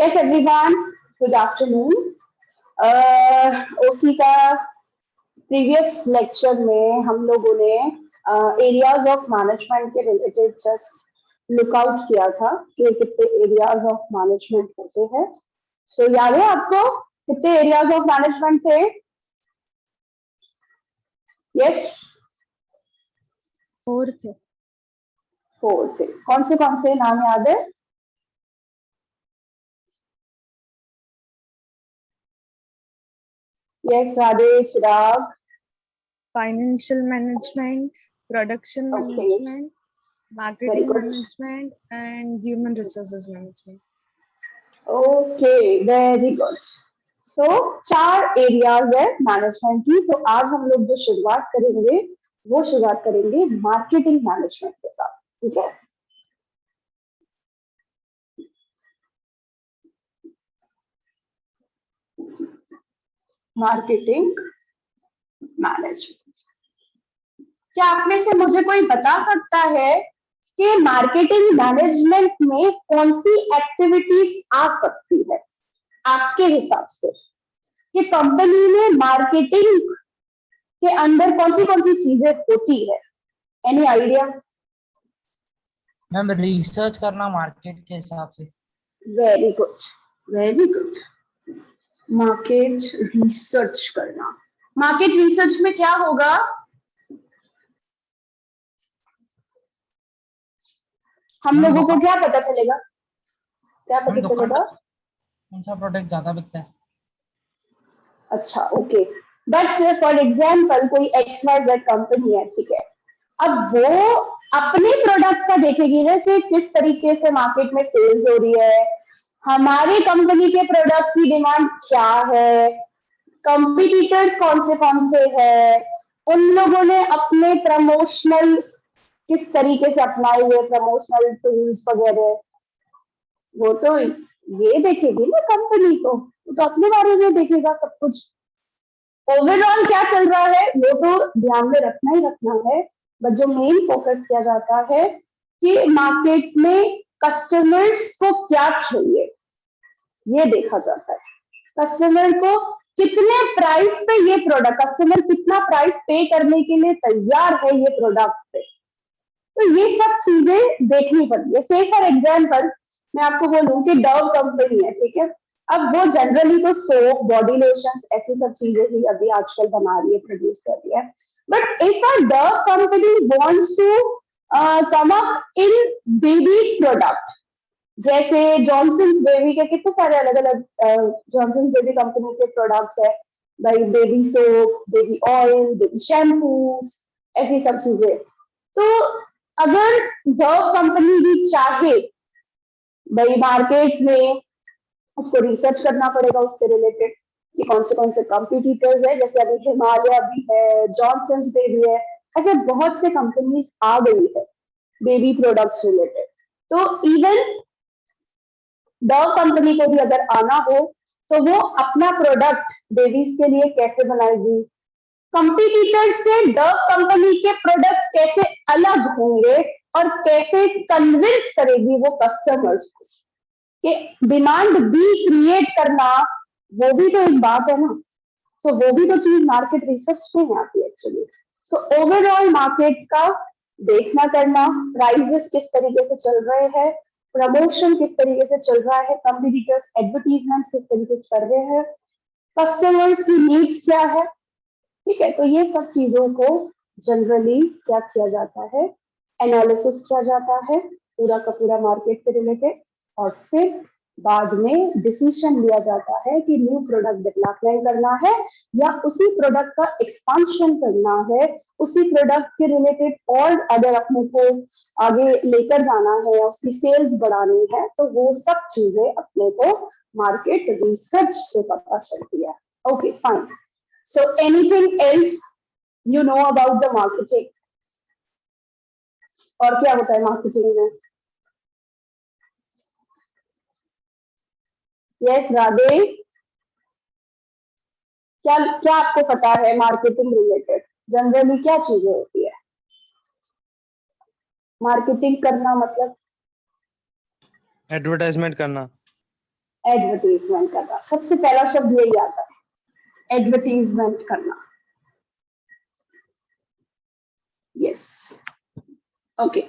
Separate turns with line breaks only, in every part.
Yes, everyone. Good afternoon. ओसी का previous lecture में हम लोगों ने एरियाज ऑफ मैनेजमेंट के रिलेटेड जस्ट लुकआउट किया था कि कितने एरियाज ऑफ मैनेजमेंट होते हैं. सो याद है आपको कितने एरियाज ऑफ मैनेजमेंट थे? यस,
4 थे.
4 थे. कौन से नाम याद है? Yes, Radhe, Chirag.
Financial management, production management, marketing management, and human resources management.
Okay, very good. So 4 areas है मैनेजमेंट की. तो आज हम लोग जो शुरुआत करेंगे मार्केटिंग मैनेजमेंट के साथ. ठीक है. Marketing management. क्या आप में से मुझे कोई बता सकता है कि मार्केटिंग मैनेजमेंट में कौन सी एक्टिविटीज आ सकती है आपके हिसाब से, कि कंपनी में मार्केटिंग के अंदर कौन सी चीजें होती है? Any idea?
मैम रिसर्च करना मार्केट के हिसाब से.
Very good, very good. Market research करना. मार्केट रिसर्च में क्या होगा? हम लोगों को क्या पता चलेगा?
कौन सा प्रोडक्ट ज्यादा बिकता है.
अच्छा, ओके. बट फॉर एग्जाम्पल कोई XYZ कंपनी है, ठीक है. अब वो अपने प्रोडक्ट का देखेगी ना कि किस तरीके से मार्केट में सेल्स हो रही है, हमारी कंपनी के प्रोडक्ट की डिमांड क्या है, कंपटीटर्स कौन से हैं, उन लोगों ने अपने प्रमोशनल किस तरीके से अपनाए हुए प्रमोशनल टूल्स वगैरह, वो तो ये देखेगी ना कंपनी को. तो अपने बारे में देखेगा सब कुछ. ओवरऑल क्या चल रहा है वो तो ध्यान में रखना है. बट जो मेन फोकस किया जाता है कि मार्केट में कस्टमर्स को क्या चाहिए, ये देखा जाता है. कस्टमर को कितने प्राइस पे ये प्रोडक्ट, कस्टमर कितना प्राइस पे करने के लिए तैयार है ये प्रोडक्ट पे, तो ये सब चीजें देखनी पड़ती है. से फॉर एग्जाम्पल मैं आपको बोलूं कि डव कंपनी है, ठीक है. अब वो जनरली तो सोप, बॉडी लोशन, ऐसी सब चीजें ही अभी आजकल बना रही है, प्रोड्यूस कर रही है. But if a dove company wants to come up in babies product, जैसे जॉनसन्स बेबी के कितने सारे अलग अलग जॉनसन्स बेबी कंपनी के प्रोडक्ट्स है भाई, baby soap, baby oil, baby shampoo, ऐसी सब चीजें. तो अगर डव कंपनी भी चाहे भाई मार्केट में, उसको रिसर्च करना पड़ेगा उसके रिलेटेड कि कौन से कॉम्पिटिटर्स है. जैसे अभी हिमालय भी है, जॉनसन्स बेबी है, ऐसे बहुत से कंपनीज आ गई है बेबी प्रोडक्ट्स रिलेटेड. तो इवन डव कंपनी को भी अगर आना हो तो वो अपना प्रोडक्ट बेबीज के लिए कैसे बनाएगी, कंपटीटर से डव कंपनी के प्रोडक्ट्स कैसे अलग होंगे और कैसे कन्विंस करेगी वो कस्टमर्स को कि डिमांड भी क्रिएट करना, वो भी तो एक बात है ना. सो वो भी तो चीज मार्केट रिसर्च में आती है एक्चुअली. सो ओवरऑल मार्केट का देखना करना, प्राइसेस किस तरीके से चल रहे हैं, प्रमोशन किस तरीके से चल रहा है, कंपटीटर्स एडवर्टीजमेंट्स किस तरीके से कर रहे हैं, कस्टमर्स की नीड्स क्या है. ठीक है. तो ये सब चीजों को जनरली क्या किया जाता है, एनालिसिस किया जाता है पूरा का पूरा मार्केट के रिलेटेड, और फिर बाद में डिसीजन लिया जाता है कि न्यू प्रोडक्ट डेवलपमेंट करना है या उसी प्रोडक्ट का एक्सपांशन करना है, उसी प्रोडक्ट के रिलेटेड और अगर अपने को आगे लेकर जाना है या उसकी सेल्स बढ़ानी है, तो वो सब चीजें अपने को मार्केट रिसर्च से पता चलती है. Okay, fine. So anything else you know about the marketing? और क्या होता है मार्केटिंग में? यस, राधे, क्या क्या आपको पता है मार्केटिंग रिलेटेड जनरली क्या चीजें होती है? मार्केटिंग करना मतलब
एडवर्टाइजमेंट करना.
एडवर्टीजमेंट करना, सबसे पहला शब्द यही आता है, एडवर्टीजमेंट करना। Yes, okay.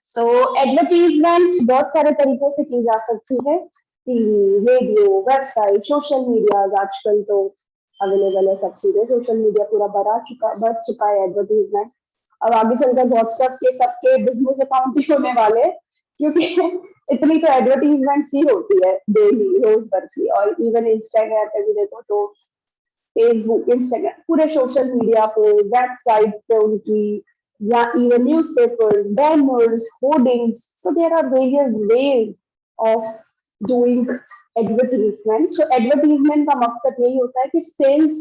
सो एडवर्टीजमेंट बहुत सारे तरीकों से की जा सकती है, TV, radio, website, social media, आजकल तो अवेलेबल है सब चीजें, सोशल मीडिया पूरा बढ़ चुका है एडवर्टीजमेंट। अब आगे चलकर व्हाट्सएप के सबके बिजनेस अकाउंट ही होने वाले, क्योंकि इतनी तो एडवर्टीजमेंट ही होती है डेली, रोज भर की। और इवन इंस्टाग्राम पे भी देखो तो, फेसबुक, इंस्टाग्राम, पूरे सोशल मीडिया पे, वेबसाइट्स पे उनकी, या even newspapers, banners, hoardings. So there are various ways of doing advertisement. So advertisement का मकसद यही होता है कि सेल्स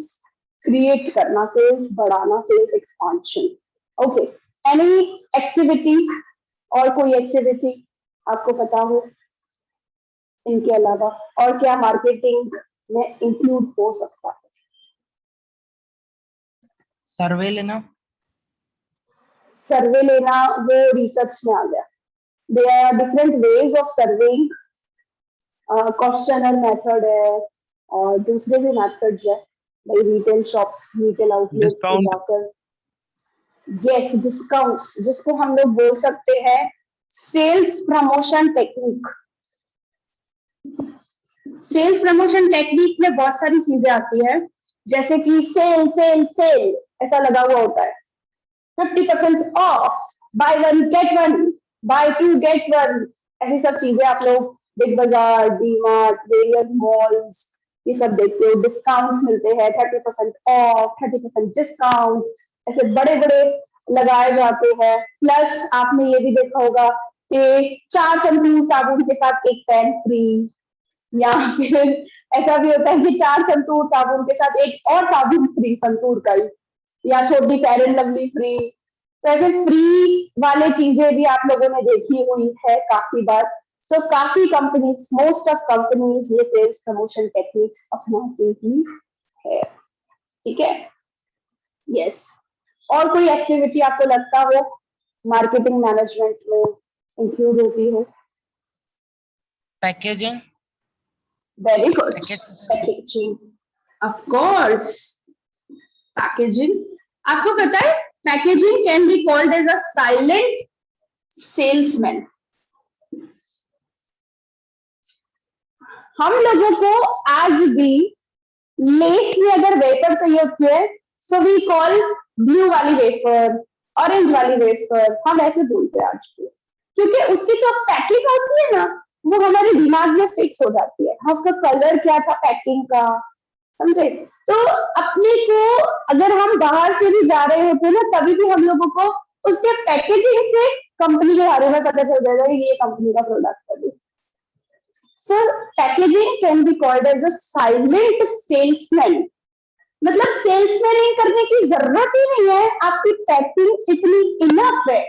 क्रिएट करना, सेल्स बढ़ाना, sales expansion. Okay, any activity, और कोई एक्टिविटी आपको पता हो इनके अलावा, और क्या मार्केटिंग में इंक्लूड हो सकता है?
सर्वे लेना।
सर्वे लेना वो रिसर्च में आ गया। There are different ways of surveying, questionnaire method है और दूसरे भी मेथड्स है, भाई रिटेल शॉप्स, रिटेल आउटलेट्स पे जाकर। यस, डिस्काउंट्स, जिसको हम लोग बोल सकते हैं sales promotion technique. Sales promotion technique में बहुत सारी चीजें आती है, जैसे कि सेल सेल सेल ऐसा लगा हुआ होता है, 50% off, buy one get one, buy two get one, ऐसी सब चीजें आप लोग बिग बाजार, डीमार्ट, वेरियस मॉल्स, ये सब देखते हो। डिस्काउंट्स मिलते हैं, 30% ऑफ, 30% डिस्काउंट, ऐसे बड़े बड़े लगाए जाते हैं। प्लस आपने ये भी देखा होगा कि 4 संतूर साबुन के साथ एक पेन फ्री, या फिर ऐसा भी होता है कि 4 संतूर साबुन के साथ एक और साबुन फ्री, संतूर का ही, या छोटी फेयर एंड लवली फ्री। तो ऐसे फ्री वाले चीजें भी आप लोगों ने देखी हुई है काफी बार। सो काफी कंपनीज, मोस्ट ऑफ कंपनीज ये सेल्स प्रमोशन टेक्निक्स अपनाती ही है, ठीक है। यस, और कोई एक्टिविटी आपको लगता हो मार्केटिंग मैनेजमेंट में इंक्लूड होती हो?
Packaging.
Very good, packaging, of course. Packaging, आपको पता है packaging can be called as a silent salesman. हम लोगों को आज भी लेस में अगर वेफर चाहिए होती है, सो वी कॉल ब्लू वाली वेफर, ऑरेंज वाली वेफर, हम ऐसे बोलते हैं आज भी, क्योंकि उसकी जो पैकिंग होती है ना, वो हमारे दिमाग में फिक्स हो जाती है। उसका कलर क्या था पैकिंग का, समझे? तो अपने को अगर हम बाहर से भी जा रहे होते हैं ना, तभी भी हम लोगों को उसके पैकेजिंग से कंपनी के बारे में पता चल जाएगा कि ये कंपनी का प्रोडक्ट है। So packaging can be called as a silent salesman. मतलब सेल्समैनिंग करने की जरूरत ही नहीं है, आपकी पैकिंग इतनी इनफ है,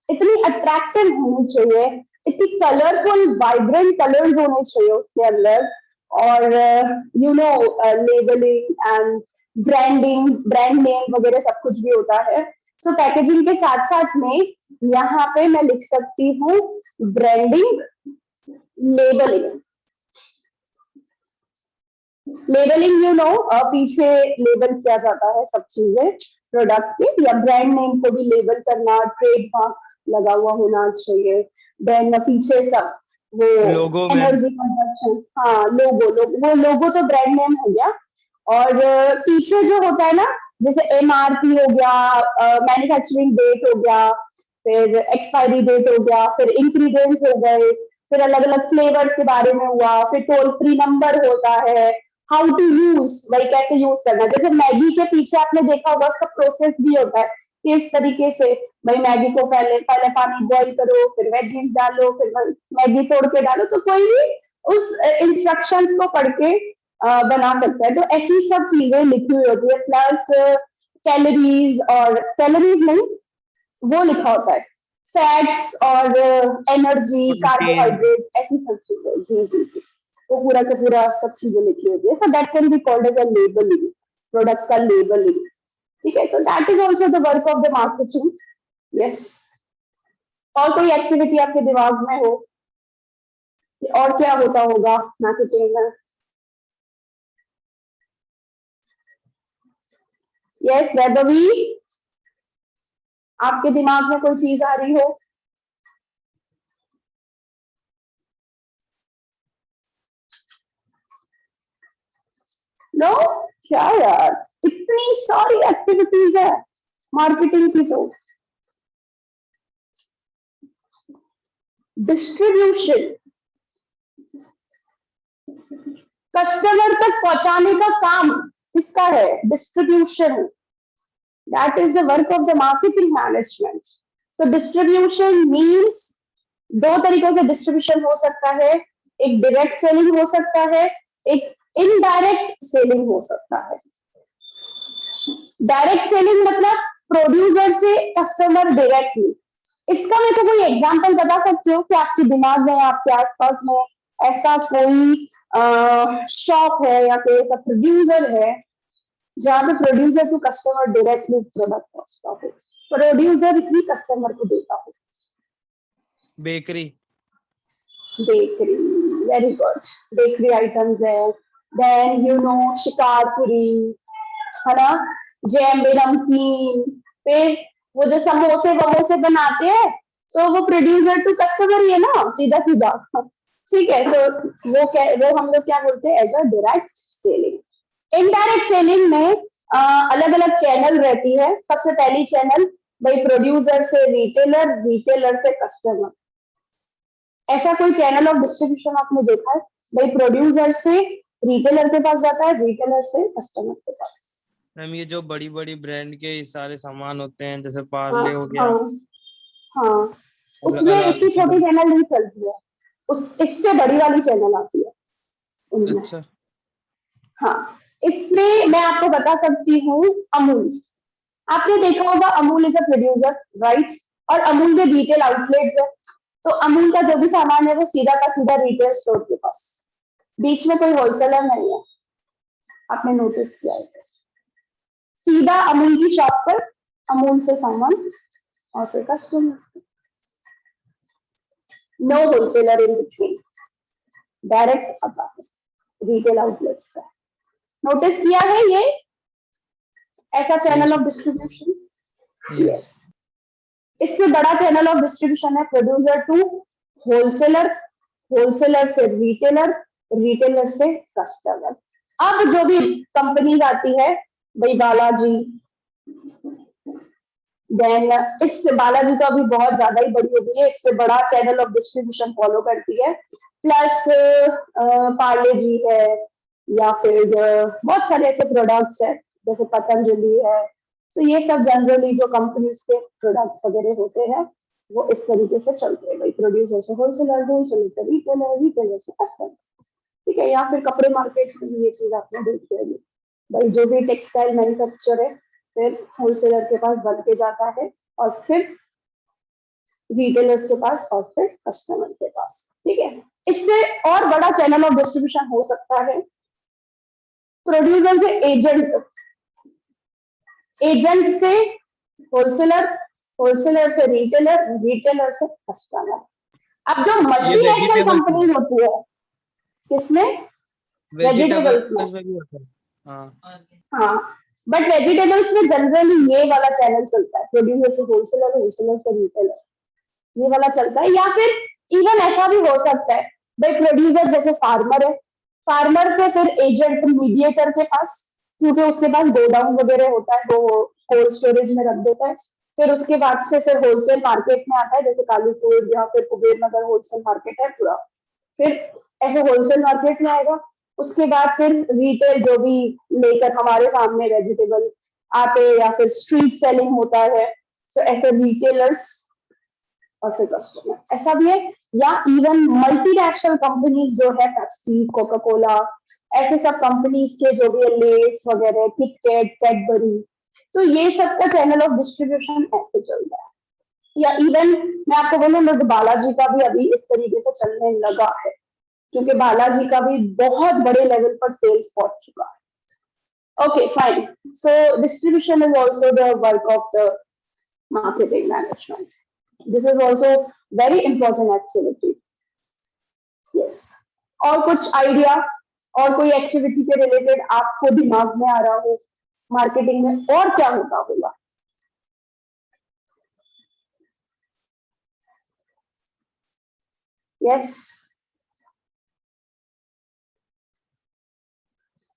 इतनी अट्रैक्टिव होनी चाहिए, इतनी कलरफुल वाइब्रेंट कलर्स होने चाहिए उसके अंदर, और you know labelling and branding, brand name वगैरह सब कुछ भी होता है। सो पैकेजिंग के साथ साथ में यहाँ पे मैं लिख सकती हूँ branding, labelling. Labelling you know, पीछे लेबल किया जाता है सब चीजें प्रोडक्ट के, या ब्रांड नेम को भी लेबल करना, ट्रेडमार्क लगा हुआ होना चाहिए। देन पीछे सब वो एनर्जी कंजप्शन, हाँ लोगो, वो लोगो तो ब्रांड नेम हो गया। और पीछे जो होता है ना, जैसे MRP हो गया, मैन्युफैक्चरिंग डेट हो गया, फिर एक्सपायरी डेट हो गया, फिर इंग्रेडिएंट्स हो गए, फिर अलग अलग फ्लेवर्स के बारे में हुआ, फिर टोल फ्री नंबर होता है, हाउ टू यूज, भाई कैसे यूज करना। जैसे मैगी के पीछे आपने देखा होगा उसका प्रोसेस भी होता है कि इस तरीके से, भाई मैगी को पहले पानी बॉईल करो, फिर वेजीज डालो, फिर मैगी तोड़ के डालो। तो कोई भी उस इंस्ट्रक्शंस को पढ़ के बना सकता है। तो ऐसी सब चीजें लिखी हुई होती है, प्लस कैलोरीज, और कैलोरीज नहीं वो लिखा होता है, फैट्स और एनर्जी, कार्बोहाइड्रेट्स, ऐसी सब चीजें। जी जी जी, वो पूरा का पूरा सब चीजें लिखी होती है। So that can be called as a labelling, product का लेबलिंग, ठीक है। तो that is also the work of the marketing. Yes, और कोई एक्टिविटी आपके दिमाग में हो? और क्या होता होगा मार्केटिंग में? यस वैभवी, आपके दिमाग में कोई चीज आ रही हो? नो, क्या यार, इतनी सारी एक्टिविटीज है मार्केटिंग की। तो डिस्ट्रीब्यूशन, कस्टमर तक पहुंचाने का काम किसका है? Distribution. That is the work of the marketing management. So distribution means दो तरीकों से डिस्ट्रीब्यूशन हो सकता है, एक डायरेक्ट सेलिंग हो सकता है, एक इनडायरेक्ट सेलिंग हो सकता है। डायरेक्ट सेलिंग मतलब प्रोड्यूसर से कस्टमर डायरेक्टली। इसका मेरे को कोई एग्जांपल बता सकते हो कि आपके दिमाग में, आपके आसपास में ऐसा कोई शॉप है या कोई ऐसा प्रोड्यूसर है जहां पे producer to customer directly product पहुंचता हो, प्रोड्यूसर ही कस्टमर को देता हो?
Bakery.
Bakery, very good. Bakery items है, देन यू नो शिकारपुरी, है ना, जैम्बे नमकीन। फिर वो जो समोसे वमोसे बनाते हैं, तो वो प्रोड्यूसर टू कस्टमर ही है ना, सीधा सीधा। ठीक है, तो वो हम लोग क्या बोलते हैं? As a direct selling. Indirect selling में अलग अलग चैनल रहती है। सबसे पहली चैनल भाई प्रोड्यूसर से रिटेलर, रिटेलर से कस्टमर। ऐसा कोई चैनल ऑफ डिस्ट्रीब्यूशन आपने देखा है? भाई प्रोड्यूसर से रिटेलर के पास जाता है, रिटेलर से कस्टमर के पास।
मैम ये जो बड़ी बड़ी ब्रांड के सारे सामान होते हैं, जैसे
हाँ
पार्ले हो गया,
हाँ हाँ, उसमें
अलग
इतनी छोटी चैनल नहीं चलती है, इससे बड़ी वाली चैनल आती है उनमें।
अच्छा।
हाँ, इसमें मैं आपको बता सकती हूँ अमूल। आपने देखा होगा Amul is a producer, right? और अमूल के रिटेल आउटलेट्स है, तो अमूल का जो भी सामान है वो सीधा का सीधा रिटेल स्टोर के पास, बीच में कोई होलसेलर नहीं है। आपने नोटिस किया है? सीधा अमूल की शॉप पर अमूल से सामान और फिर customer. No wholesaler in between, direct आता है रिटेल आउटलेट्स का। नोटिस किया है ये ऐसा चैनल ऑफ डिस्ट्रीब्यूशन?
यस।
इससे बड़ा चैनल ऑफ डिस्ट्रीब्यूशन है प्रोड्यूसर टू होलसेलर, होलसेलर से रिटेलर, रिटेलर से कस्टमर। अब जो भी कंपनी आती है, भाई बालाजी, देन इससे बालाजी तो अभी बहुत ज्यादा ही बड़ी हो गई है, इससे बड़ा चैनल ऑफ डिस्ट्रीब्यूशन फॉलो करती है। प्लस पार्ले जी है, या फिर बहुत सारे ऐसे प्रोडक्ट्स है जैसे पतंजलि है। तो ये सब जनरली जो कंपनीज के प्रोडक्ट्स वगैरह होते हैं वो इस तरीके से चलते हैं, भाई प्रोड्यूसर से होलसेलर, होलसेलर से रिटेलर, रिटेलर से कस्टमर। ठीक है, या फिर कपड़े मार्केट में भी ये चीज आपने देखी है, भाई जो भी टेक्सटाइल मैन्युफैक्चर है फिर होलसेलर के पास बढ़ के जाता है और फिर रिटेलर्स के पास और फिर कस्टमर के पास। ठीक है, इससे और बड़ा चैनल ऑफ डिस्ट्रीब्यूशन हो सकता है प्रोड्यूसर से एजेंट, एजेंट से होलसेलर, होलसेलर से रिटेलर, रिटेलर से कस्टमर। अब जो मल्टीनेशनल कंपनी होती है, किसमें? वेजिटेबल्स में।
भी होता है। हाँ
हाँ, बट वेजिटेबल्स में जनरली ये वाला चैनल चलता है, प्रोड्यूसर से होलसेलर, होलसेलर से रिटेलर, ये वाला चलता है। या फिर इवन ऐसा भी हो सकता है भाई प्रोड्यूसर जैसे फार्मर है, फार्मर से फिर एजेंट मीडिएटर के पास, क्योंकि उसके पास गोडाउन वगैरह होता है, वो कोल्ड स्टोरेज में रख देता है। फिर उसके बाद से फिर होलसेल मार्केट में आता है, जैसे कालूपुर या फिर कुबेर नगर होलसेल मार्केट है पूरा। फिर ऐसे होलसेल मार्केट में आएगा, उसके बाद फिर रिटेल जो भी लेकर हमारे सामने वेजिटेबल आते हैं, या फिर स्ट्रीट सेलिंग होता है, तो ऐसे रिटेलर्स और फिर कस्टमर, ऐसा भी है। या इवन मल्टीनेशनल कंपनीज जो है, पेप्सी, कोका कोला, ऐसे सब कंपनीज के जो भी लेस वगैरह, किटकैट, कैडबरी, तो ये सब का चैनल ऑफ डिस्ट्रीब्यूशन ऐसे चल रहा है। या इवन मैं आपको बोलूं, मैं बालाजी का भी अभी इस तरीके से चलने लगा है, क्योंकि बालाजी का भी बहुत बड़े लेवल पर सेल्स पहुंच चुका है। Okay fine, so distribution is also the work of the marketing management. This is also very important activity. Yes, और कुछ आइडिया और कोई एक्टिविटी के रिलेटेड आपको दिमाग में आ रहा हो मार्केटिंग में और क्या होता होगा? Yes,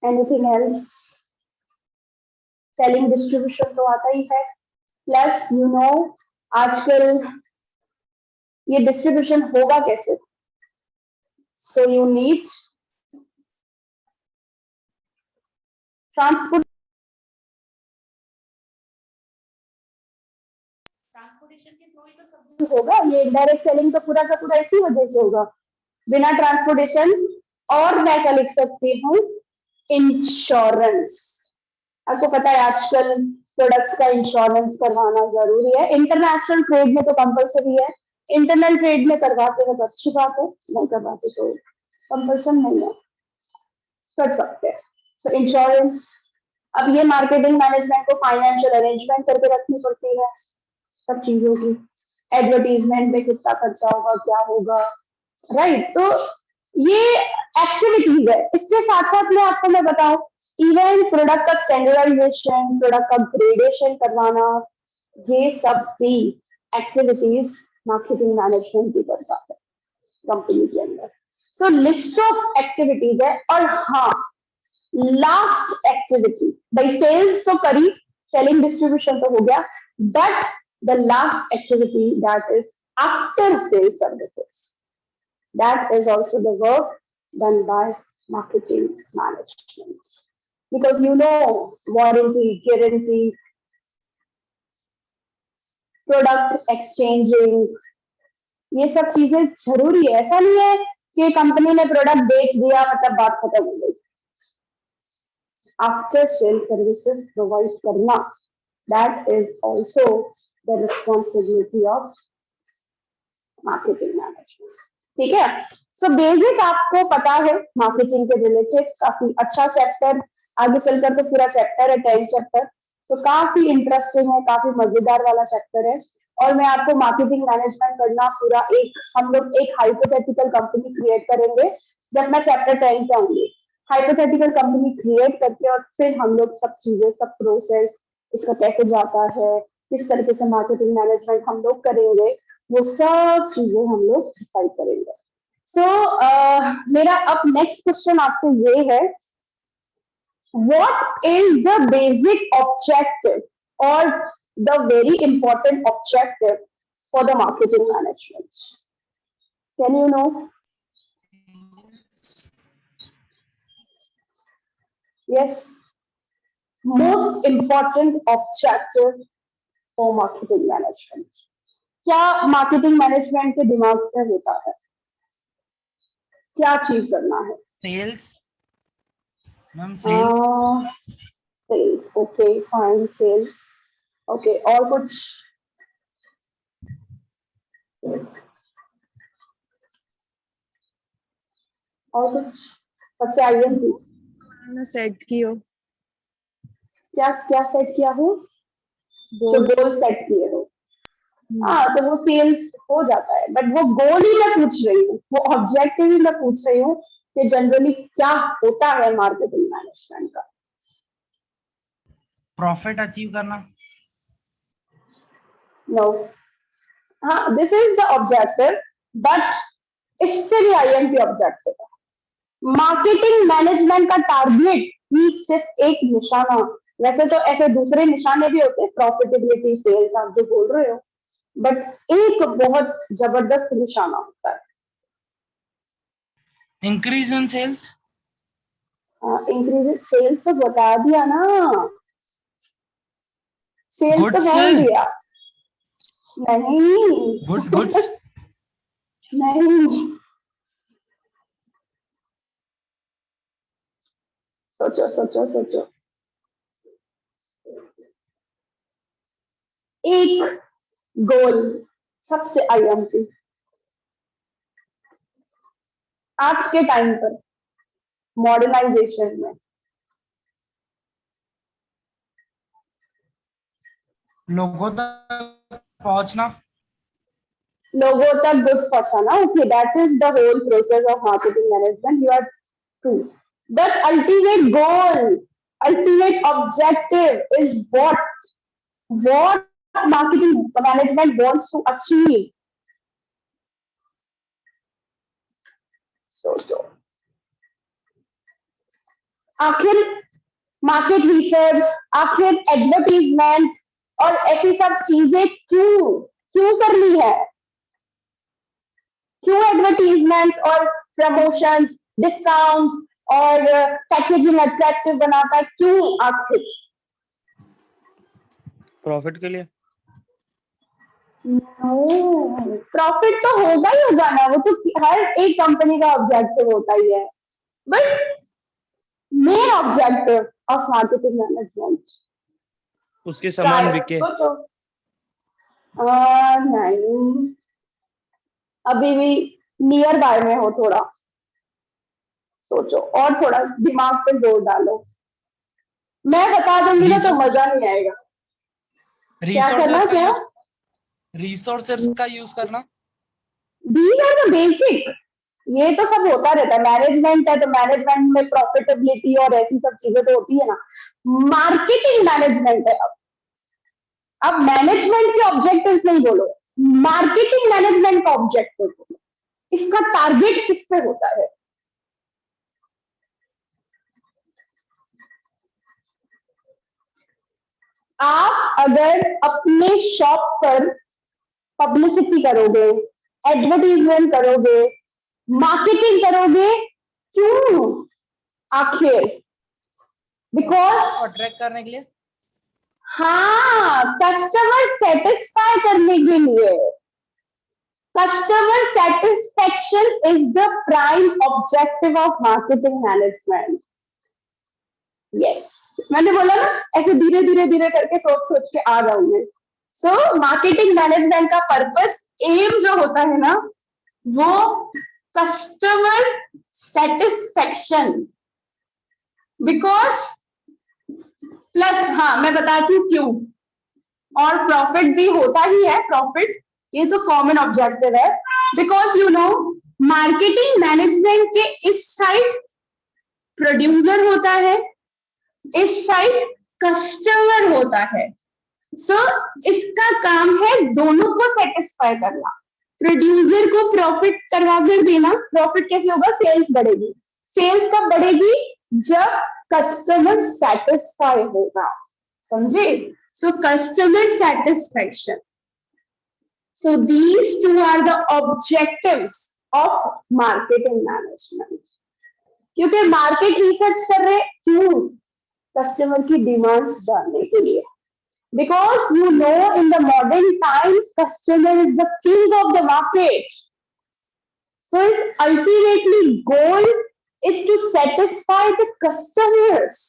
anything else? Selling distribution तो आता ही है, प्लस आजकल ये डिस्ट्रीब्यूशन होगा कैसे? So you need transport, transportation के थ्रू ही तो सब कुछ होगा। ये इनडायरेक्ट सेलिंग तो पूरा का पूरा इसी वजह से होगा, बिना ट्रांसपोर्टेशन। और मैं क्या लिख सकती हूँ? इंश्योरेंस। आपको पता है आजकल प्रोडक्ट्स का इंश्योरेंस करवाना जरूरी है। इंटरनेशनल ट्रेड में तो कंपलसरी है, इंटरनल ट्रेड में करवाते हैं तो अच्छी बात है, नहीं करवाते तो कंपल्सन नहीं है, कर सकते हैं। सो इंश्योरेंस। अब ये मार्केटिंग मैनेजमेंट को फाइनेंशियल अरेंजमेंट करके रखनी पड़ती है सब चीजों की, एडवर्टीजमेंट में कितना खर्चा होगा, क्या होगा, राइट? तो ये एक्टिविटीज है। इसके साथ साथ में आपको मैं बताऊं, इवन प्रोडक्ट का स्टैंडर्डाइजेशन, प्रोडक्ट का ग्रेडेशन करवाना, ये सब भी एक्टिविटीज मार्केटिंग मैनेजमेंट भी करता है कंपनी के अंदर। सो लिस्ट ऑफ एक्टिविटीज है। और हाँ, लास्ट एक्टिविटी, भाई सेल्स तो करी, सेलिंग डिस्ट्रीब्यूशन तो हो गया, but the last activity that is after sale services, that is also the work done by marketing management, because warranty, guarantee, product exchanging, ये सब चीजें जरूरी है। ऐसा नहीं है कि कंपनी ने प्रोडक्ट बेच दिया मतलब बात खत्म हो गई। आफ्टर सेल सर्विसेज प्रोवाइड करना, that is also the responsibility of marketing management। ठीक है? सो बेसिक आपको पता है मार्केटिंग के रिलेटेड, काफी अच्छा चैप्टर, आगे चलकर तो पूरा चैप्टर है 10 चैप्टर, तो काफी इंटरेस्टिंग है, काफी मजेदार वाला चैप्टर है। और मैं आपको मार्केटिंग मैनेजमेंट करना पूरा हम लोग एक हाइपोथेटिकल कंपनी क्रिएट करेंगे जब मैं चैप्टर 10 पे आऊंगी। हाइपोथेटिकल कंपनी क्रिएट करके और फिर हम लोग सब चीजें, सब प्रोसेस इसका कैसे जाता है, किस तरीके से मार्केटिंग मैनेजमेंट हम लोग करेंगे, वो सब चीजें हम लोग डिसाइड करेंगे। सो मेरा अब नेक्स्ट क्वेश्चन आपसे ये है, what is the basic objective or the very important objective for the marketing management? Can you know? Yes, most important objective for marketing management, क्या मार्केटिंग मैनेजमेंट के दिमाग में होता है, क्या अचीव करना है?
Sales ma'am, sales.
Sales, okay fine, sales, okay. और कुछ? और कुछ? सबसे आईएमपी
मैंने सेट की हो।
क्या क्या सेट किया हो? जो गोल सेट किए हो। हाँ, तो वो सेल्स हो जाता है, बट वो गोल ही मैं पूछ रही हूँ, वो ऑब्जेक्टिव ही मैं पूछ रही हूँ कि जनरली क्या होता है मार्केटिंग मैनेजमेंट का?
प्रॉफिट अचीव करना।
नो, हाँ, this is the objective, but इससे भी आईएमपी ऑब्जेक्टिव है। मार्केटिंग मैनेजमेंट का टारगेट ही सिर्फ एक निशाना, वैसे तो ऐसे दूसरे निशाने भी होते हैं, प्रॉफिटेबिलिटी, सेल्स, आप जो बोल रहे हो, बट एक बहुत जबरदस्त निशाना होता है,
increase in sales.
Increase sales. तो बता दिया ना, सेल्स तो
गुड्स।
बोल दिया। नहीं,
गुड्स।
नहीं, सोचो सोचो सोचो। एक गोल, सबसे आईएमपी आज के टाइम पर मॉडर्नाइजेशन में,
लोगों तक पहुंचना।
लोगों तक गुड्स पहुंचाना. Okay, that is the whole process of marketing management. You are true. That ultimate goal, ultimate objective is what marketing management wants to achieve. सोचो, आखिर मार्केट रिसर्च, आखिर एडवर्टीजमेंट और ऐसी सब चीजें क्यों करनी है? क्यों एडवर्टीजमेंट्स और प्रमोशंस, डिस्काउंट्स और पैकेजिंग अट्रैक्टिव बनाता है? क्यों आखिर?
प्रॉफिट के लिए.
प्रॉफिट तो होगा ही होगा ना, वो तो हर एक कंपनी का ऑब्जेक्टिव होता ही है. But main objective of marketing management,
उसके सामान बिके.
सोचो. नहीं, अभी भी नियर बाय में हो. थोड़ा सोचो और थोड़ा दिमाग पे जोर डालो. मैं बता दूंगी ना तो मजा नहीं आएगा. क्या करना? क्या?
रिसोर्सेज का यूज करना.
These are the basic. ये तो सब होता रहता है. मैनेजमेंट है तो मैनेजमेंट में प्रॉफिटेबिलिटी और ऐसी सब चीजें तो होती है ना. मार्केटिंग मैनेजमेंट है. अब मैनेजमेंट के ऑब्जेक्टिव्स नहीं बोलो, मार्केटिंग मैनेजमेंट का ऑब्जेक्टिव बोलो. इसका टारगेट किस पे होता है? आप अगर अपने शॉप पर पब्लिसिटी करोगे, एडवर्टीजमेंट करोगे, मार्केटिंग करोगे, क्यों आखिर? बिकॉज
अट्रैक्ट करने के लिए.
हाँ, कस्टमर सेटिस्फाई करने के लिए. Customer satisfaction is the prime objective of marketing management. Yes, मैंने बोला ना, ऐसे धीरे धीरे करके सोच के आ जाऊंगे. सो मार्केटिंग मैनेजमेंट का पर्पस, एम जो होता है ना, वो कस्टमर सेटिस्फेक्शन. बिकॉज प्लस, हाँ मैं बताती हूँ क्यों. और प्रॉफिट भी होता ही है. प्रॉफिट ये तो कॉमन ऑब्जेक्टिव है. Because you know, marketing management के इस साइड प्रोड्यूसर होता है, इस साइड कस्टमर होता है. सो इसका काम है दोनों को सेटिस्फाई करना. प्रोड्यूसर को प्रॉफिट करवा कर देना. प्रॉफिट कैसे होगा? सेल्स बढ़ेगी. सेल्स कब बढ़ेगी? जब कस्टमर सेटिस्फाई होगा. समझे? So customer satisfaction. So these two are the objectives of marketing management. क्योंकि मार्केट रिसर्च कर रहे क्यों? कस्टमर की डिमांड्स जानने के लिए. Because you know, in the modern times, customer is the king of the market. So his ultimately goal is to satisfy the customers.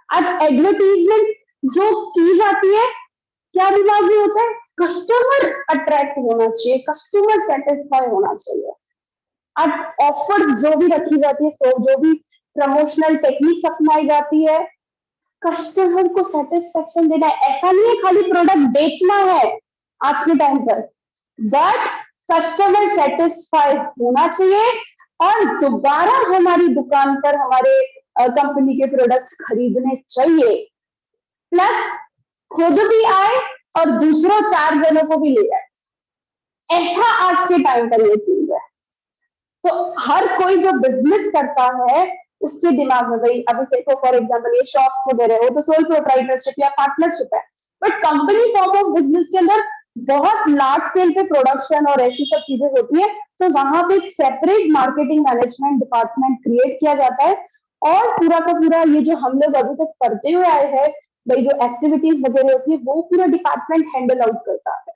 अब advertisement जो की जाती है, क्या दिमाग में होता है? कस्टमर अट्रैक्ट होना चाहिए, कस्टमर सेटिस्फाई होना चाहिए. अब ऑफर्स जो भी रखी जाती है, जो भी प्रमोशनल टेक्निक्स अपनाई जाती है, कस्टमर को सेटिस्फेक्शन देना है. ऐसा नहीं है खाली प्रोडक्ट बेचना है आज के टाइम पर, बट कस्टमर सेटिस्फाइड होना चाहिए और दोबारा हमारी दुकान पर हमारे कंपनी के प्रोडक्ट्स खरीदने चाहिए. प्लस खुद भी आए और दूसरों 4 जनों को भी ले आए. ऐसा आज के टाइम पर ये चीज है. तो हर कोई जो बिजनेस करता है उसके दिमाग में भाई, अब देखो फॉर एग्जांपल ये शॉप्स वगैरह हो तो सोल प्रोप्राइटरशिप या पार्टनरशिप है. But company form of business के अंदर बहुत लार्ज स्केल पे प्रोडक्शन और ऐसी सब चीजें होती है. तो वहां पे एक separate marketing management department create किया जाता है और पूरा का पूरा ये जो हम लोग अभी तक करते हुए आए हैं भाई, जो एक्टिविटीज वगैरह होती है वो पूरा डिपार्टमेंट हैंडल आउट करता है.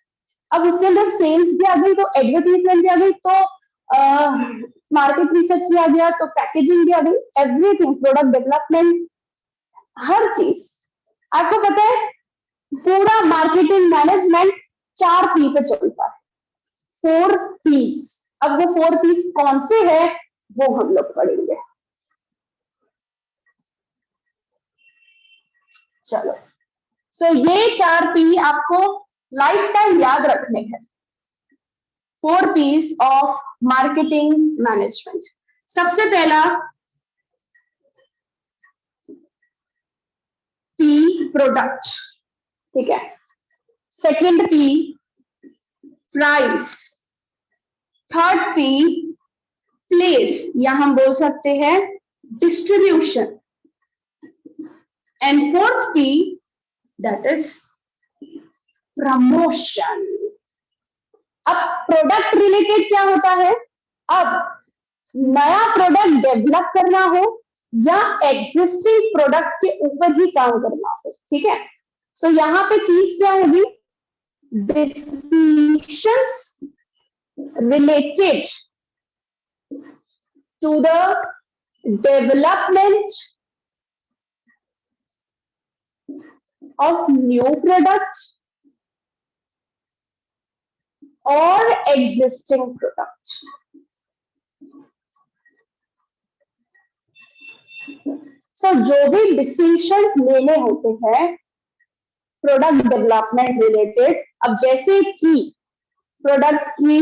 अब उसके अंदर सेल्स भी आ गई तो एडवर्टीजमेंट भी आ गई तो मार्केट रिसर्च भी आ गया तो पैकेजिंग भी आ गई. एवरीथिंग, प्रोडक्ट डेवलपमेंट, हर चीज. आपको पता है पूरा मार्केटिंग मैनेजमेंट 4 P पे चलता है. 4 P's. अब वो 4 P's कौन से है वो हम लोग पढ़ेंगे. चलो, सो ये 4 P आपको लाइफ टाइम याद रखने हैं. 4 P's ऑफ मार्केटिंग मैनेजमेंट। सबसे पहला P प्रोडक्ट, ठीक है। Second P price, third P place या हम बोल सकते हैं distribution, and fourth P that is promotion. अब प्रोडक्ट रिलेटेड क्या होता है, अब नया प्रोडक्ट डेवलप करना हो या एग्जिस्टिंग प्रोडक्ट के ऊपर ही काम करना हो, ठीक है। सो यहाँ पे चीज क्या होगी, decisions related to the development of new product or existing product. So जो भी डिसीजंस लेने होते हैं प्रोडक्ट डेवलपमेंट रिलेटेड, अब जैसे कि प्रोडक्ट की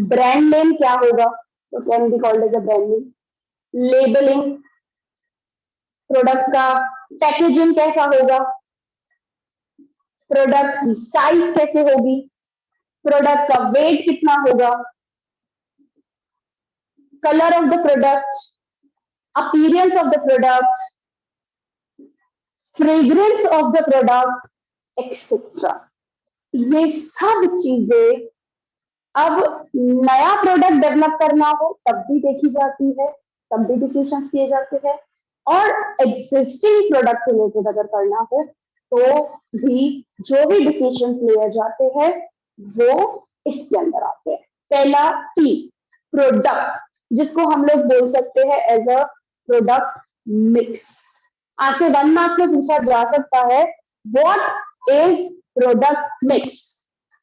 ब्रांड नेम क्या होगा, तो can be called as a brand name, labelling, product का पैकेजिंग कैसा होगा, प्रोडक्ट की साइज कैसे होगी, प्रोडक्ट का वेट कितना होगा, colour of the product, appearance of the product, fragrance of the product etcetera. ये सब चीजें अब नया प्रोडक्ट डेवलप करना हो तब भी देखी जाती है, तब भी डिसीजंस किए जाते हैं, और एग्जिस्टिंग प्रोडक्ट रिलेटेड अगर करना हो तो भी जो भी डिसीजंस लिए जाते हैं वो इसके अंदर आते हैं। पहला P प्रोडक्ट, जिसको हम लोग बोल सकते हैं एज अ प्रोडक्ट मिक्स। आज से 1 मार्क में पूछा जा सकता है what is product mix.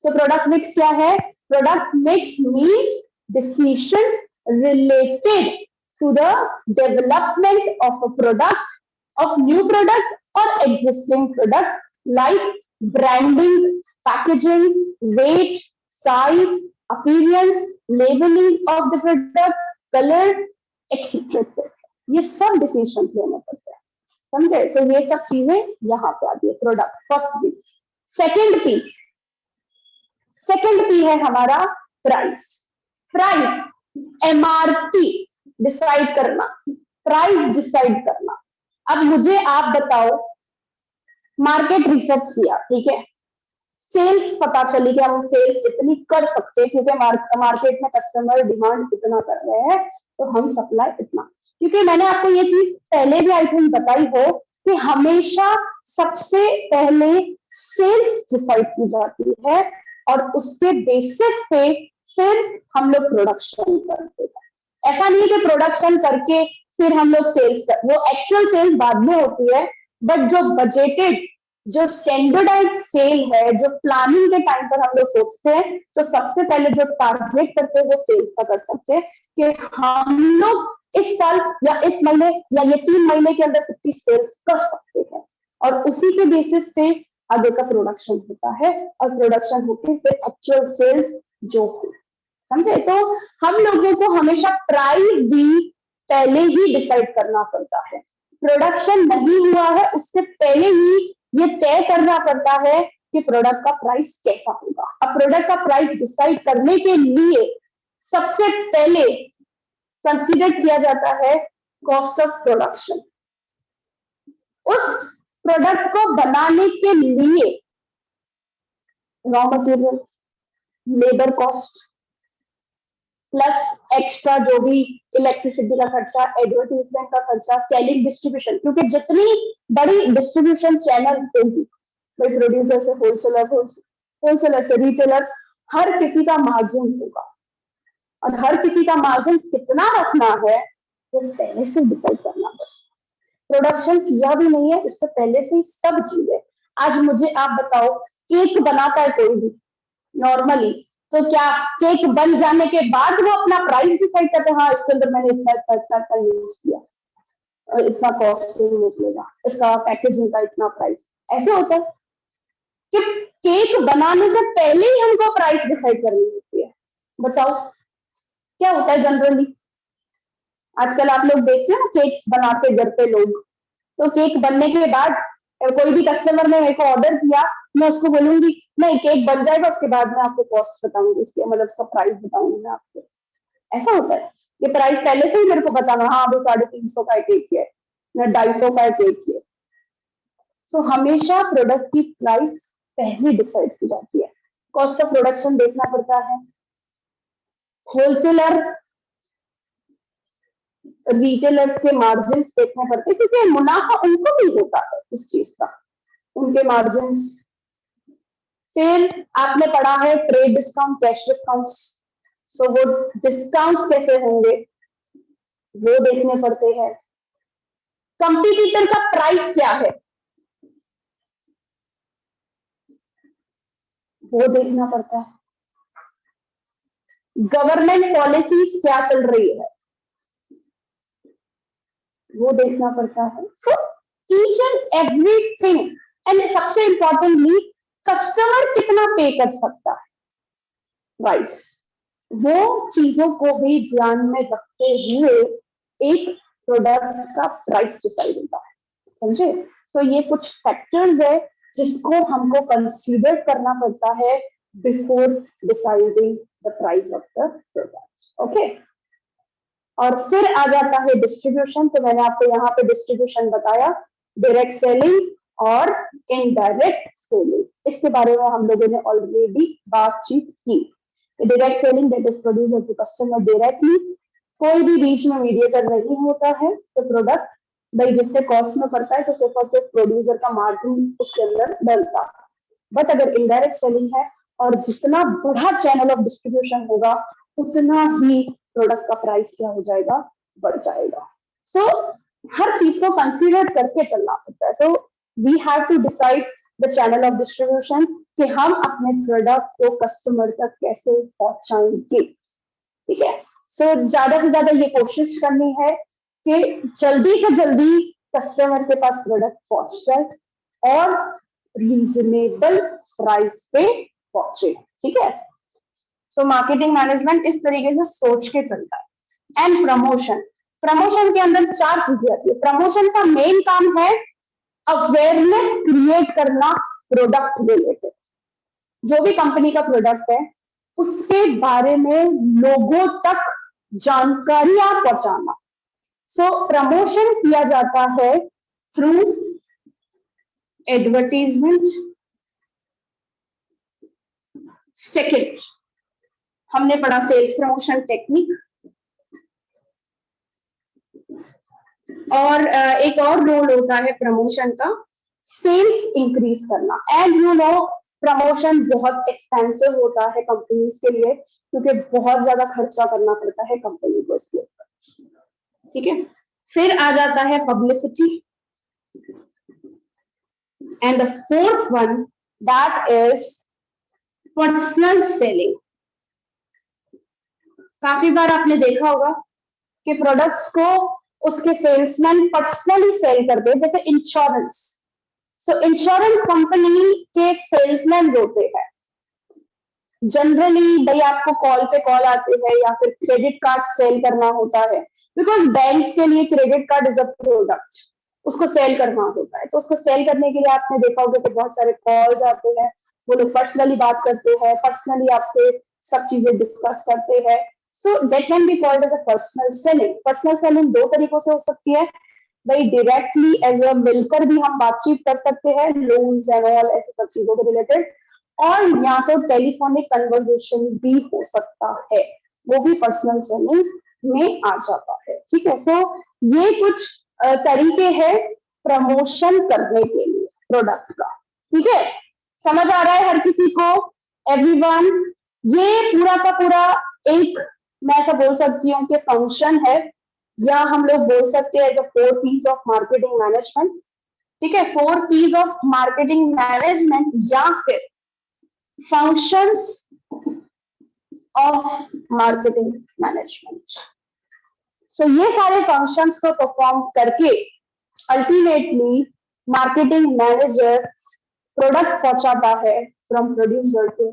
So product mix क्या है, product mix means decisions related to the development of a product, of new product or existing product, like branding, packaging, weight, size, appearance, labeling of the product, color, etc. ये सब decisions लेने पड़ते हैं, समझे। तो ये सब चीजें यहाँ पे आती है product, first P। Second P है हमारा प्राइस। प्राइस MRP डिसाइड करना, प्राइस डिसाइड करना। अब मुझे आप बताओ, मार्केट रिसर्च किया, ठीक है, सेल्स पता चली कि हम सेल्स इतनी कर सकते हैं क्योंकि मार्केट में कस्टमर डिमांड इतना कर रहे हैं तो हम सप्लाई इतना। क्योंकि मैंने आपको ये चीज पहले भी आई थिंक बताई हो कि हमेशा सबसे पहले सेल्स डिसाइड की जाती है और उसके बेसिस पे फिर हम लोग प्रोडक्शन करते हैं। ऐसा नहीं है कि प्रोडक्शन करके फिर हम लोग सेल्स कर, वो एक्चुअल सेल्स बाद में होती है, बट जो बजटेड, जो स्टैंडर्डाइज सेल है, जो प्लानिंग के टाइम पर हम लोग सोचते हैं, तो सबसे पहले जो टारगेट करते हैं वो सेल्स का कर सकते हैं कि हम लोग इस साल या इस महीने या ये 3 महीने के अंदर कितनी सेल्स कर सकते हैं, और उसी के बेसिस पे आगे का प्रोडक्शन होता है, और प्रोडक्शन होके फिर एक्चुअल सेल्स जो हो, समझे। तो हम लोगों को हमेशा प्राइस भी पहले ही डिसाइड करना पड़ता है। प्रोडक्शन नहीं हुआ है उससे पहले ही ये तय करना पड़ता है कि प्रोडक्ट का प्राइस कैसा होगा। अब प्रोडक्ट का प्राइस डिसाइड करने के लिए सबसे पहले कंसीडर किया जाता है कॉस्ट ऑफ प्रोडक्शन। उस प्रोडक्ट को बनाने के लिए raw material, labour cost, plus extra जो भी इलेक्ट्रिसिटी का खर्चा, एडवर्टाइजमेंट का खर्चा, सेलिंग, डिस्ट्रीब्यूशन, क्योंकि जितनी बड़ी डिस्ट्रीब्यूशन चैनल होगी, प्रोड्यूसर से होलसेलर, होलसेलर से रिटेलर, हर किसी का मार्जिन होगा, और हर किसी का मार्जिन कितना रखना है वो पहले से डिसाइड करना है। प्रोडक्शन किया भी नहीं है इससे पहले से सब चीजें। आज मुझे आप बताओ, केक बनाता है कोई भी नॉर्मली, तो क्या केक बन जाने के बाद वो अपना प्राइस डिसाइड करते हैं, हाँ इसके अंदर मैंने इतना यूज किया और इतना कॉस्ट निकलेगा, इसका पैकेजिंग का इतना प्राइस, ऐसे होता है कि केक बनाने से पहले ही हमको प्राइस डिसाइड करनी होती है। बताओ क्या होता है जनरली? आजकल आप लोग देखते हो ना केक्स बनाते घर पे लोग, तो केक बनने के बाद कोई भी कस्टमर ने मेरे को ऑर्डर किया, मैं उसको बोलूंगी नहीं केक बन जाएगा उसके बाद मैं आपको कॉस्ट बताऊंगी, इसके मतलब उसका प्राइस बताऊंगी मैं आपको। ऐसा होता है, ये प्राइस पहले से ही मेरे को बताना, हाँ वो 350 का केक है या 250 का केक है। सो हमेशा प्रोडक्ट की प्राइस पहले डिसाइड की जाती है, कॉस्ट ऑफ प्रोडक्शन देखना पड़ता है, होलसेलर रिटेलर्स के मार्जिन देखने पड़ते हैं, क्योंकि मुनाफा उनको भी होता है इस चीज का, उनके मार्जिन। फिर आपने पढ़ा है ट्रेड डिस्काउंट, कैश डिस्काउंट, सो वो डिस्काउंट्स कैसे होंगे वो देखने पड़ते हैं। कंपटीटर का प्राइस क्या है वो देखना पड़ता है, गवर्नमेंट पॉलिसीज क्या चल रही है वो देखना पड़ता है। So each and everything, and सबसे इंपॉर्टेंटली कस्टमर कितना पे कर सकता है प्राइस, वो चीजों को भी ध्यान में रखते हुए एक प्रोडक्ट का प्राइस डिसाइड होता है, समझे? सो ये कुछ फैक्टर्स है जिसको हमको कंसीडर करना पड़ता है before deciding the price of the product. Okay, और फिर आ जाता है डिस्ट्रीब्यूशन। तो मैंने आपको यहाँ पे डिस्ट्रीब्यूशन बताया, डायरेक्ट सेलिंग और इनडायरेक्ट सेलिंग, इसके बारे में हम लोगों ने ऑलरेडी बातचीत की। Direct selling that is producer to customer directly, कोई भी बीच में मीडिएटर नहीं होता है, तो प्रोडक्ट भाई जितने कॉस्ट में पड़ता है तो सिर्फ और सिर्फ प्रोड्यूसर का मार्जिन उसके अंदर डलता है। बट अगर इनडायरेक्ट सेलिंग है और जितना बड़ा चैनल ऑफ डिस्ट्रीब्यूशन होगा उतना ही प्रोडक्ट का प्राइस क्या हो जाएगा, बढ़ जाएगा। सो हर चीज को कंसीडर करके चलना पड़ता है। So we have to decide the channel of distribution कि हम अपने प्रोडक्ट को कस्टमर तक कैसे पहुंचाएंगे, ठीक है? सो ज्यादा से ज्यादा ये कोशिश करनी है कि जल्दी से जल्दी कस्टमर के पास प्रोडक्ट पहुंच जाए और रीजनेबल प्राइस पे पहुंचे, ठीक है? सो मार्केटिंग मैनेजमेंट इस तरीके से सोच के चलता है। एंड प्रमोशन, प्रमोशन के अंदर 4 चीजें आती है। प्रमोशन का मेन काम है अवेयरनेस क्रिएट करना प्रोडक्ट रिलेटेड, जो भी कंपनी का प्रोडक्ट है उसके बारे में लोगों तक जानकारियां पहुंचाना। सो प्रमोशन किया जाता है थ्रू एडवर्टीजमेंट। सेकंड हमने पढ़ा सेल्स प्रमोशन टेक्निक, और एक और रोल होता है प्रमोशन का सेल्स इंक्रीज करना। एंड यू नो प्रमोशन बहुत एक्सपेंसिव होता है कंपनीज के लिए, क्योंकि बहुत ज्यादा खर्चा करना पड़ता है कंपनी को इसके ऊपर, ठीक है? फिर आ जाता है publicity, and the fourth one that is personal selling. काफी बार आपने देखा होगा कि प्रोडक्ट्स को उसके सेल्समैन पर्सनली सेल करते हैं, जैसे इंश्योरेंस। सो इंश्योरेंस कंपनी के सेल्समैन होते हैं जनरली, भाई आपको कॉल पे कॉल आते हैं या फिर क्रेडिट कार्ड सेल करना होता है, बिकॉज बैंक्स के लिए credit card is a product, उसको सेल करना होता है। तो उसको सेल करने के लिए आपने देखा होगा कि बहुत सारे कॉल्स आते हैं, वो लोग पर्सनली बात करते हैं, पर्सनली आपसे सब चीजें डिस्कस करते हैं। So that can be called as a personal selling. Personal selling 2 तरीकों से हो सकती है, भाई डायरेक्टली एज अ मिलकर भी हम बातचीत कर सकते हैं, लोन्स एंड ऑल ऐसे सब चीजों के रिलेटेड, और यहाँ तो टेलीफोनिक कन्वर्सेशन भी हो सकता है, वो भी पर्सनल सेलिंग में आ जाता है, ठीक है? सो ये कुछ तरीके हैं प्रमोशन करने के लिए प्रोडक्ट का, ठीक है? समझ आ रहा है हर किसी को, एवरीवन? ये पूरा का पूरा एक, मैं ऐसा बोल सकती हूँ कि फंक्शन है, या हम लोग बोल सकते हैं 4 P's ऑफ मार्केटिंग मैनेजमेंट, ठीक है? 4 P's ऑफ मार्केटिंग मैनेजमेंट या फिर functions of marketing management। so ये सारे functions को perform करके ultimately marketing manager product पहुंचाता है from producer to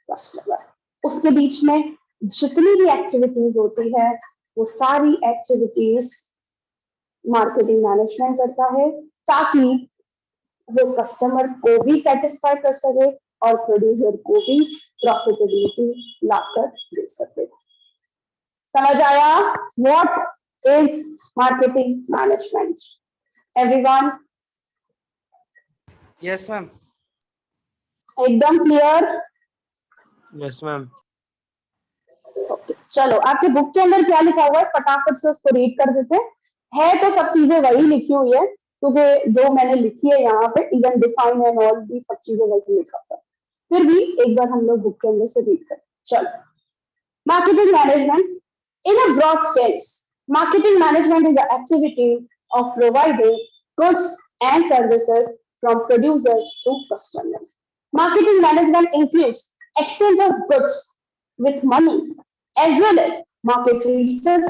customer। उसके बीच में जितनी भी एक्टिविटीज होती है वो सारी एक्टिविटीज मार्केटिंग मैनेजमेंट करता है, ताकि वो कस्टमर को भी सेटिस्फाई कर सके और प्रोड्यूसर को भी प्रॉफिटेबिलिटी लाकर दे सके। समझ आया? What is marketing management? Everyone
yes ma'am.
एकदम क्लियर?
Yes ma'am.
चलो, आपके बुक के अंदर क्या लिखा हुआ है फटाफट से उसको रीड कर देते हैं। तो सब चीजें वही लिखी हुई है, क्योंकि जो मैंने लिखी है यहाँ पे इवन डिफाइन एंड ऑल भी सब चीजें वही लिखा हुआ है, फिर भी एक बार हम लोग बुक के अंदर से रीड करें। चलो, marketing management in a broad sense, marketing management is the activity of providing goods and services from producer to customer. Marketing management includes exchange of goods with money, as well as market research,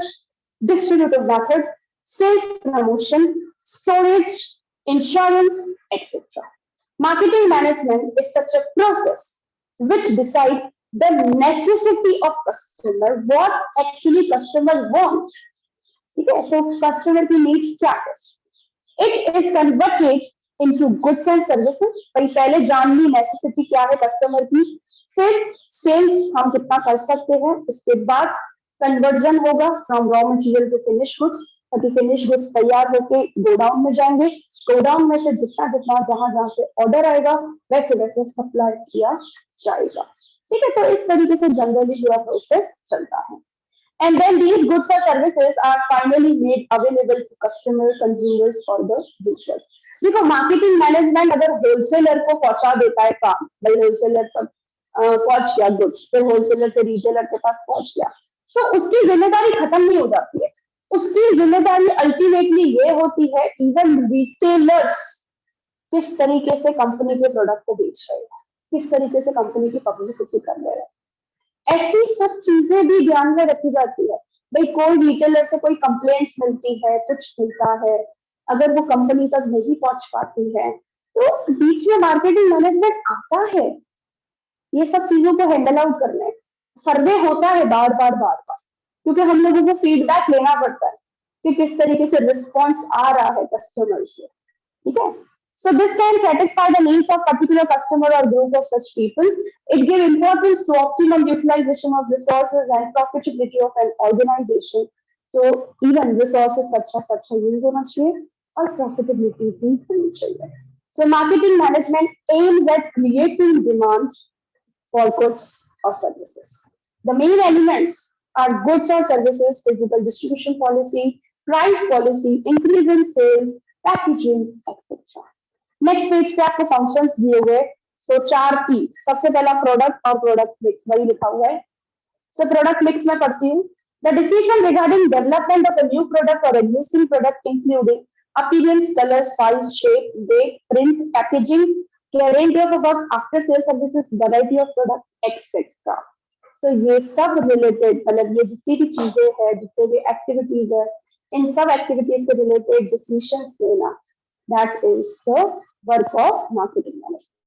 distributive method, sales promotion, storage, insurance, etc. Marketing management is such a process which decide the necessity of customer, what actually customer wants. ठीक है, so customer की needs क्या है? It is converted into goods and services. भाई पहले जान ली necessity क्या है customer की, फिर sales हम कितना कर सकते हैं, उसके बाद conversion होगा from raw material to finished goods, ताकि finished goods तैयार होके गोडाउन में जाएंगे, गोडाउन में से जितना जितना जहां से ऑर्डर आएगा वैसे वैसे सप्लाई किया जाएगा। ठीक है, तो इस तरीके से जनरली पूरा प्रोसेस चलता है। एंड देन दीज गुड्स और services are finally made available to customer consumers for the future. देखो, मार्केटिंग मैनेजमेंट अगर होलसेलर को पहुंचा देता है काम, भाई होलसेलर तक पहुंच गया गुड्स, फिर होलसेलर से रिटेलर के पास पहुंच गया, तो उसकी जिम्मेदारी खत्म नहीं हो जाती है। उसकी जिम्मेदारी अल्टीमेटली ये होती है इवन रिटेलर्स किस तरीके से कंपनी के प्रोडक्ट को बेच रहे हैं, किस तरीके से कंपनी की पब्लिसिटी कर रहे हैं, ऐसी सब चीजें भी ध्यान में रखी जाती है। भाई कोई रिटेलर से कोई कंप्लेंट्स मिलती है, कुछ मिलता है, अगर वो कंपनी तक नहीं पहुंच पाती है, तो बीच में मार्केटिंग मैनेजमेंट आता है ये सब चीजों को हैंडल आउट करने। सर्वे होता है बार बार बार बार, क्योंकि हम लोगों को फीडबैक लेना पड़ता है कि किस तरीके से रिस्पॉन्स आ रहा है कस्टमर से। ठीक है, so this can satisfy the needs of particular customer or group of such people. It gives importance to optimum utilization of resources and profitability of an organization. So even resources such use होना चाहिए और profitability भी होनी चाहिए। So marketing management aims at creating demand for goods or services. The main elements are goods or services, physical distribution policy, price policy, increase in sales, packaging, etc. Next page पे आपको functions दिए हुए, सो 4 P. सबसे पहला product और product mix वही लिखा हुआ है। सो प्रोडक्ट मिक्स में पढ़ती हूँ, the decision regarding development of a new product और existing product including appearance, colour, size, shape, weight, print, packaging, guarantee of work, after sale services, variety of product etcetera. So ये सब related, मतलब ये जितनी भी चीजें हैं, जितने भी एक्टिविटीज है, इन सब एक्टिविटीज के रिलेटेड डिसीजंस लेना, that is the work of marketing management.